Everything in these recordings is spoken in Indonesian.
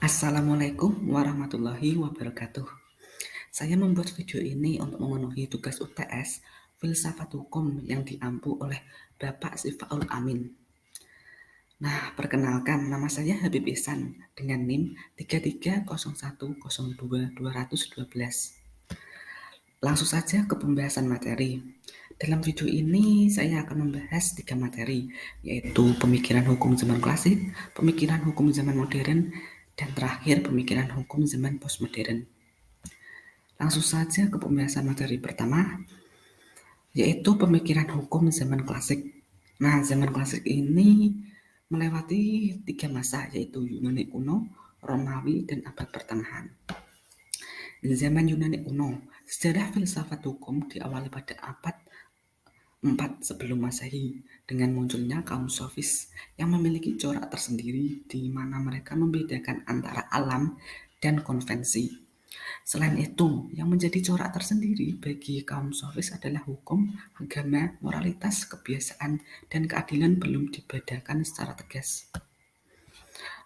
Assalamualaikum warahmatullahi wabarakatuh. Saya membuat video ini untuk memenuhi tugas UTS Filsafat Hukum yang diampu oleh Bapak Sifaul Amin. Nah, perkenalkan, nama saya Habib Ihsan dengan NIM 33010212. Langsung saja ke pembahasan materi. Dalam video ini saya akan membahas 3 materi, yaitu pemikiran hukum zaman klasik, pemikiran hukum zaman modern, dan terakhir pemikiran hukum zaman postmodern. Langsung saja ke pembahasan materi pertama, yaitu pemikiran hukum zaman klasik. Nah, zaman klasik ini melewati 3 masa, yaitu Yunani kuno, Romawi, dan abad pertengahan. Di zaman Yunani kuno, sejarah filsafat hukum diawali pada abad 4 sebelum Masehi dengan munculnya kaum sofis yang memiliki corak tersendiri di mana mereka membedakan antara alam dan konvensi. Selain itu, yang menjadi corak tersendiri bagi kaum sofis adalah hukum, agama, moralitas, kebiasaan, dan keadilan belum dibedakan secara tegas.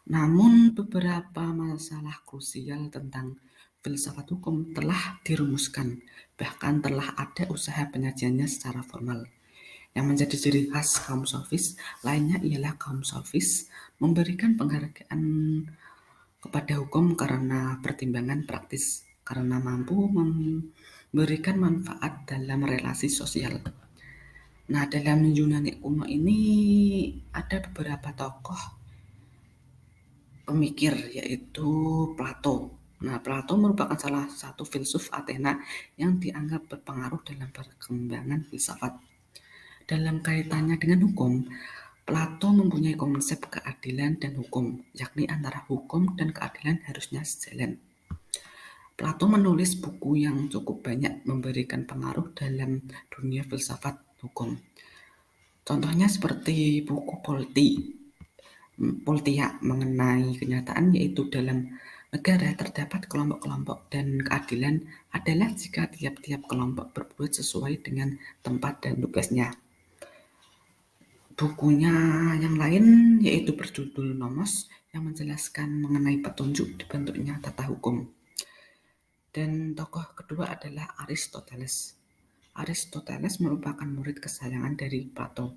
Namun, beberapa masalah krusial tentang filsafat hukum telah dirumuskan, bahkan telah ada usaha penyajiannya secara formal. Yang menjadi ciri khas kaum sofis lainnya ialah kaum sofis memberikan penghargaan kepada hukum karena pertimbangan praktis, karena mampu memberikan manfaat dalam relasi sosial. Nah, dalam Yunani kuno ini ada beberapa tokoh pemikir, yaitu Plato. Nah, Plato merupakan salah satu filsuf Athena yang dianggap berpengaruh dalam perkembangan filsafat. Dalam kaitannya dengan hukum, Plato mempunyai konsep keadilan dan hukum, yakni antara hukum dan keadilan harusnya sejalan. Plato menulis buku yang cukup banyak memberikan pengaruh dalam dunia filsafat hukum. Contohnya seperti buku Poltia mengenai kenyataan, yaitu dalam negara terdapat kelompok-kelompok dan keadilan adalah jika tiap-tiap kelompok berbuat sesuai dengan tempat dan tugasnya. Bukunya yang lain yaitu berjudul Nomos yang menjelaskan mengenai petunjuk dibentuknya tata hukum. Dan tokoh kedua adalah Aristoteles. Aristoteles merupakan murid kesayangan dari Plato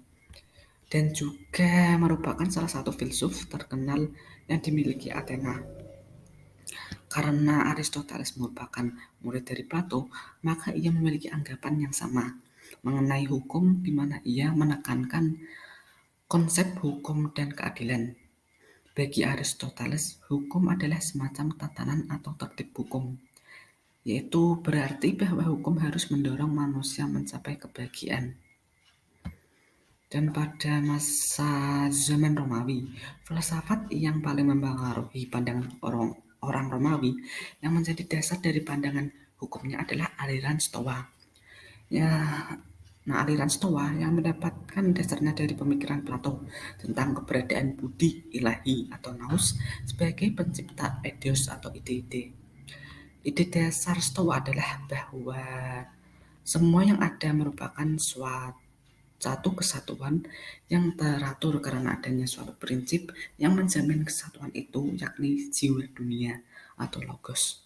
dan juga merupakan salah satu filsuf terkenal yang dimiliki Athena. Karena Aristoteles merupakan murid dari Plato, maka ia memiliki anggapan yang sama mengenai hukum, di mana ia menekankan konsep hukum dan keadilan. Bagi Aristoteles, hukum adalah semacam tatanan atau tertib hukum, yaitu berarti bahwa hukum harus mendorong manusia mencapai kebahagiaan. Dan pada masa zaman Romawi, filsafat yang paling mempengaruhi pandangan orang Romawi yang menjadi dasar dari pandangan hukumnya adalah aliran Stoa. Aliran Stoa yang mendapatkan dasarnya dari pemikiran Plato tentang keberadaan budi ilahi atau nous sebagai pencipta eidos atau ide-ide. Ide dasar Stoa adalah bahwa semua yang ada merupakan satu kesatuan yang teratur karena adanya suatu prinsip yang menjamin kesatuan itu, yakni jiwa dunia atau logos.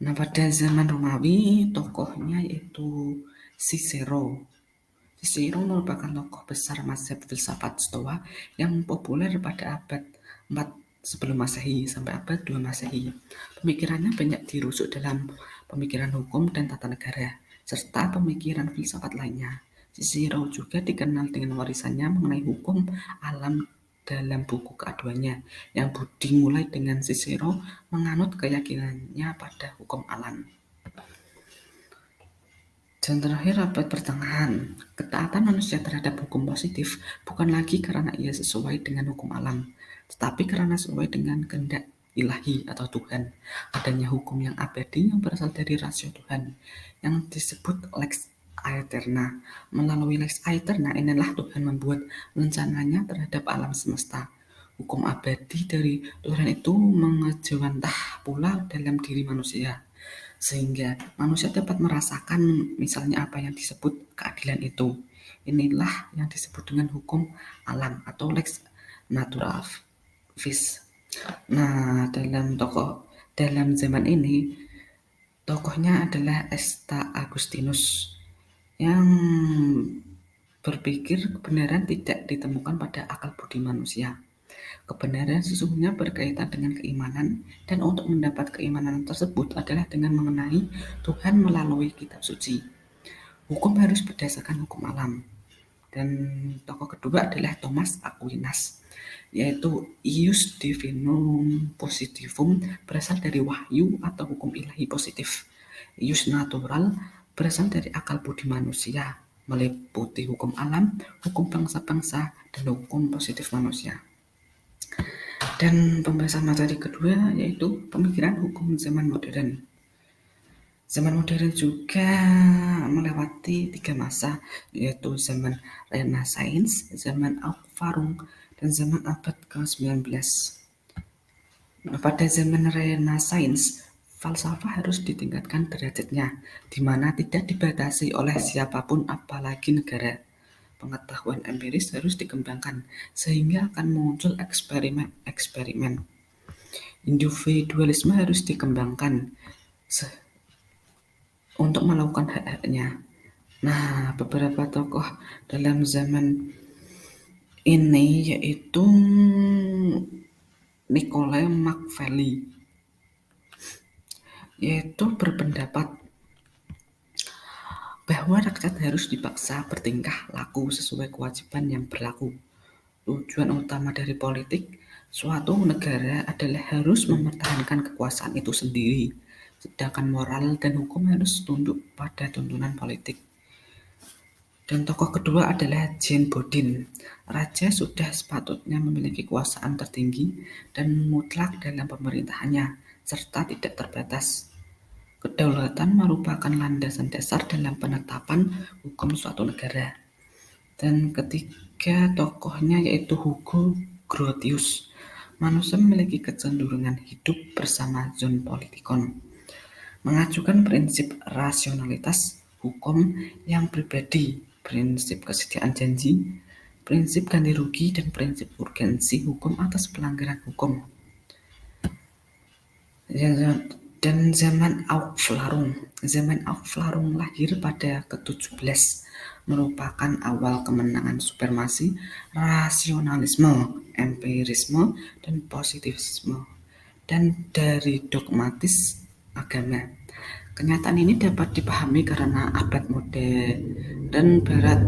Nah, pada zaman Romawi, tokohnya yaitu Cicero. Cicero merupakan tokoh besar mazhab filsafat Stoa yang populer pada abad 4 sebelum Masehi sampai abad 2 Masehi. Pemikirannya banyak dirusuk dalam pemikiran hukum dan tata negara, serta pemikiran filsafat lainnya. Cicero juga dikenal dengan warisannya mengenai hukum alam dalam buku keaduannya, yang dimulai dengan Cicero menganut keyakinannya pada hukum alam. Dan terakhir, abad pertengahan. Ketaatan manusia terhadap hukum positif bukan lagi karena ia sesuai dengan hukum alam, tetapi karena sesuai dengan kehendak ilahi atau Tuhan. Adanya hukum yang abadi yang berasal dari rasio Tuhan, yang disebut lex aeterna. Melalui lex aeterna inilah Tuhan membuat rencananya terhadap alam semesta. Hukum abadi dari Tuhan itu mengejawantah pula dalam diri manusia, sehingga manusia dapat merasakan misalnya apa yang disebut keadilan itu. Inilah yang disebut dengan hukum alam atau lex naturalis. Nah, dalam zaman ini, tokohnya adalah Esta Agustinus yang berpikir kebenaran tidak ditemukan pada akal budi manusia. Kebenaran sesungguhnya berkaitan dengan keimanan, dan untuk mendapat keimanan tersebut adalah dengan mengenai Tuhan melalui kitab suci. Hukum harus berdasarkan hukum alam. Dan tokoh kedua adalah Thomas Aquinas, yaitu ius divinum positivum berasal dari wahyu atau hukum ilahi positif. Ius natural berasal dari akal budi manusia, meliputi hukum alam, hukum bangsa-bangsa, dan hukum positif manusia. Dan pembahasan materi kedua yaitu pemikiran hukum zaman modern. Zaman modern juga melewati 3 masa, yaitu zaman Renaissance, zaman Aufklärung, dan zaman abad ke-19. Pada zaman Renaissance, falsafah harus ditingkatkan derajatnya, di mana tidak dibatasi oleh siapapun apalagi negara. Pengetahuan empiris harus dikembangkan, sehingga akan muncul eksperimen-eksperimen. Individualisme harus dikembangkan untuk melakukan hak-haknya. Nah, beberapa tokoh dalam zaman ini yaitu Nicolas Machiavelli, yaitu berpendapat bahwa rakyat harus dipaksa bertingkah laku sesuai kewajiban yang berlaku. Tujuan utama dari politik suatu negara adalah harus mempertahankan kekuasaan itu sendiri, sedangkan moral dan hukum harus tunduk pada tuntunan politik. Dan tokoh kedua adalah Jean Bodin. Raja sudah sepatutnya memiliki kekuasaan tertinggi dan mutlak dalam pemerintahannya, serta tidak terbatas. Kedaulatan merupakan landasan dasar dalam penetapan hukum suatu negara. Dan ketiga tokohnya yaitu Hugo Grotius. Manusia memiliki kecenderungan hidup bersama zon politikon, mengajukan prinsip rasionalitas hukum yang pribadi, prinsip kesetiaan janji, prinsip ganti rugi, dan prinsip urgensi hukum atas pelanggaran hukum. Dan zaman Aufklärung lahir pada ke-17, merupakan awal kemenangan supremasi rasionalisme, empirisme, dan positivisme, dan dari dogmatis agama. Kenyataan ini dapat dipahami karena abad modern barat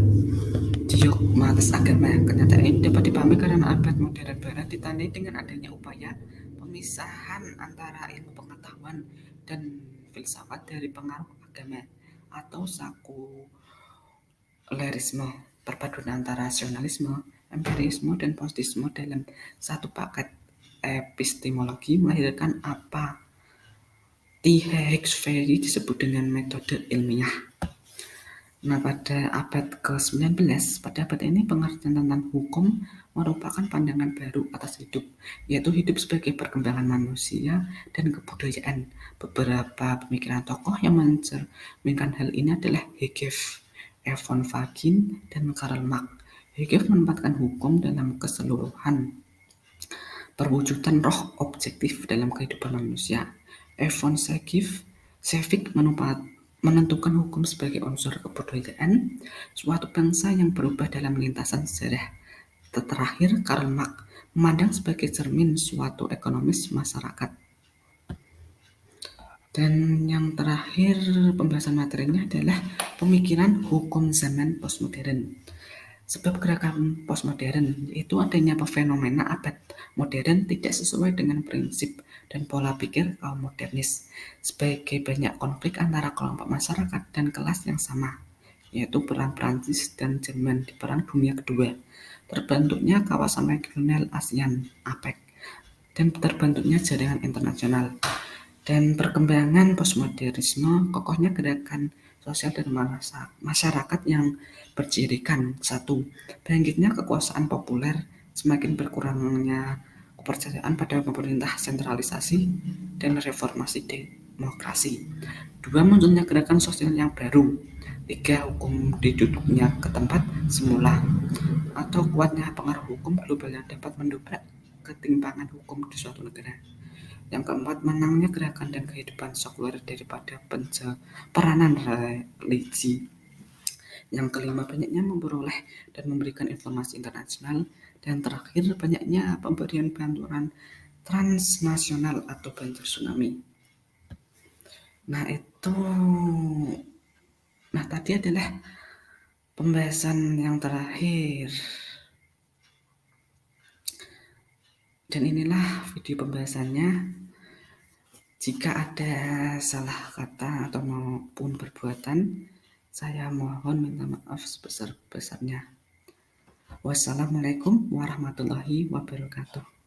dogmatis agama. Kenyataan ini dapat dipahami karena abad modern barat ditandai dengan adanya upaya pemisahan antara ilmu pengetahuan dan filsafat dari pengaruh agama atau sekulerisme. Perpaduan antara rasionalisme, empirisme, dan positivisme dalam satu paket epistemologi melahirkan apa Hexferry disebut dengan metode ilmiah. Nah, pada abad ke-19, pada abad ini pengertian tentang hukum merupakan pandangan baru atas hidup, yaitu hidup sebagai perkembangan manusia dan kebudayaan. Beberapa pemikiran tokoh yang mencerminkan hal ini adalah Hegel, von Fagin, dan Karl Marx. Hegel menempatkan hukum dalam keseluruhan perwujudan roh objektif dalam kehidupan manusia. Von Savic menentukan hukum sebagai unsur kebudayaan suatu bangsa yang berubah dalam lintasan sejarah. Terakhir, Karl Marx memandang sebagai cermin suatu ekonomis masyarakat. Dan yang terakhir pembahasan materinya adalah pemikiran hukum zaman postmodern. Sebab gerakan postmodern itu adanya fenomena abad modern tidak sesuai dengan prinsip dan pola pikir kaum modernis, sebagai banyak konflik antara kelompok masyarakat dan kelas yang sama, yaitu perang Prancis dan Jerman di Perang Dunia Kedua, terbentuknya kawasan regional ASEAN (APEC), dan terbentuknya jaringan internasional. Dan perkembangan postmodernisme, kokohnya gerakan sosial dan masyarakat yang bercirikan: 1. Bangkitnya kekuasaan populer, semakin berkurangnya kepercayaan pada pemerintah, sentralisasi, dan reformasi demokrasi. 2. Munculnya gerakan sosial yang baru. 3. Hukum diduduknya ke tempat semula, atau kuatnya pengaruh hukum global yang dapat mendobrak ketimpangan hukum di suatu negara. Yang keempat, menangnya gerakan dan kehidupan sekuler daripada peranan religi. Yang kelima, banyaknya memperoleh dan memberikan informasi internasional. Dan terakhir, banyaknya pemberian bantuan transnasional atau banjir tsunami. Nah itu, tadi adalah pembahasan yang terakhir. Dan inilah video pembahasannya. Jika ada salah kata atau maupun perbuatan, saya mohon minta maaf sebesar-besarnya. Wassalamualaikum warahmatullahi wabarakatuh.